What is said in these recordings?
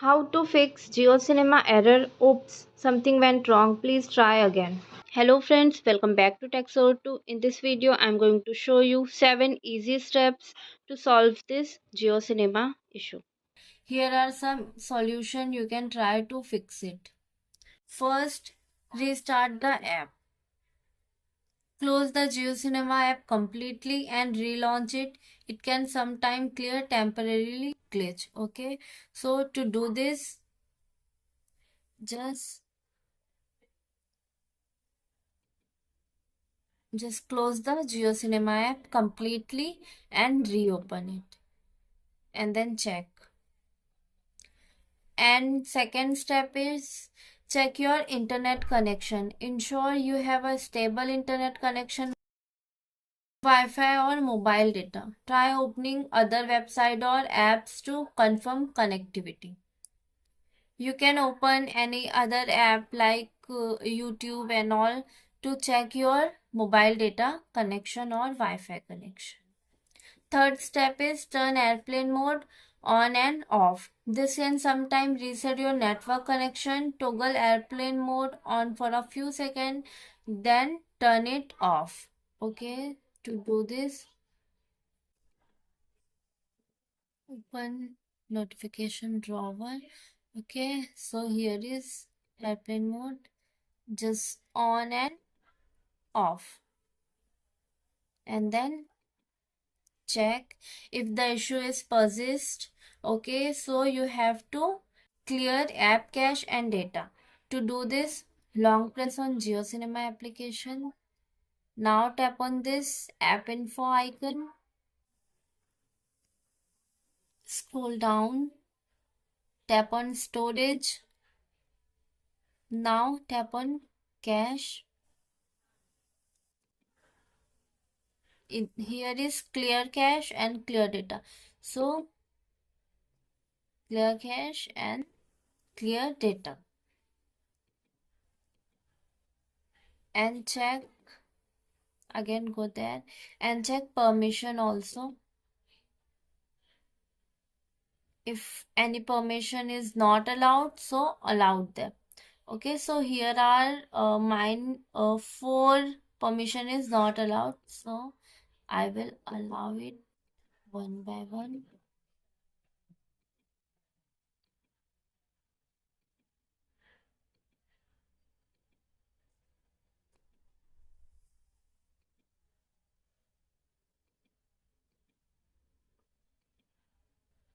How to fix JioCinema error? Oops, something went wrong. Please try again. Hello friends, welcome back to Tech2. In this video, I'm going to show you 7 easy steps to solve this JioCinema issue. Here are some solutions you can try to fix it. First, restart the app. Close the JioCinema app completely and relaunch it. It can sometimes clear temporarily glitch. Okay, so to do this, just close the JioCinema app completely and reopen it and then check. And second step is check your internet connection. Ensure you have a stable internet connection, Wi-Fi or mobile data. Try opening other website or apps to confirm connectivity. You can open any other app like YouTube and all to check your mobile data connection or Wi-Fi connection. Third step is turn airplane mode on and off. This can sometimes reset your network connection. Toggle airplane mode on for a few seconds, then turn it off. Okay, to do this, open notification drawer. Okay, so here is airplane mode, just on and off, and then check if the issue is persist. Okay, so you have to clear app cache and data. To do this, long press on JioCinema application. Now tap on this app info icon. Scroll down, tap on storage. Now tap on cache. Here is clear cache and clear data. So clear cache and clear data. And check, again go there and check permission also. If any permission is not allowed, so allowed them. Okay, so here are mine 4 permission is not allowed, so I will allow it one by one.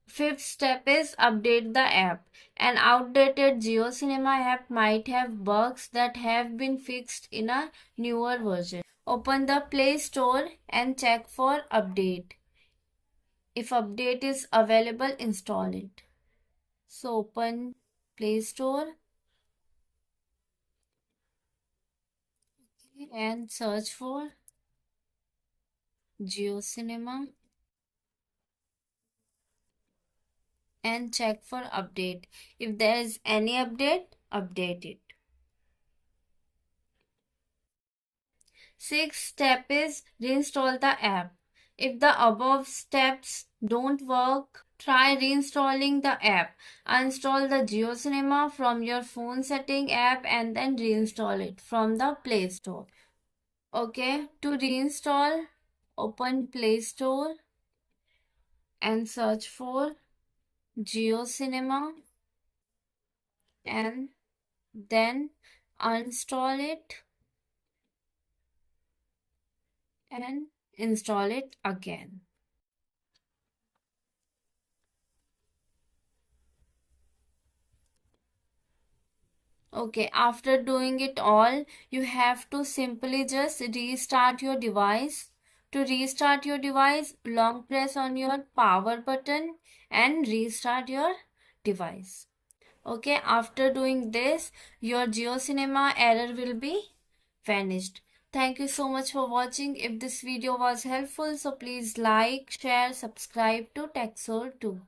Fifth step is update the app. An outdated JioCinema app might have bugs that have been fixed in a newer version. Open the Play Store and check for update. If update is available, install it. So open Play Store and search for JioCinema and check for update. If there is any update, update it. Sixth step is reinstall the app. If the above steps don't work, try reinstalling the app. Uninstall the JioCinema from your phone setting app and then reinstall it from the Play Store. Okay, to reinstall, open Play Store and search for JioCinema and then uninstall it and install it again. Okay, after doing it all, you have to simply just restart your device. To restart your device, long press on your power button and restart your device. Okay, after doing this, your JioCinema error will be vanished. Thank you so much for watching. If this video was helpful, so please like, share, subscribe to Tech2.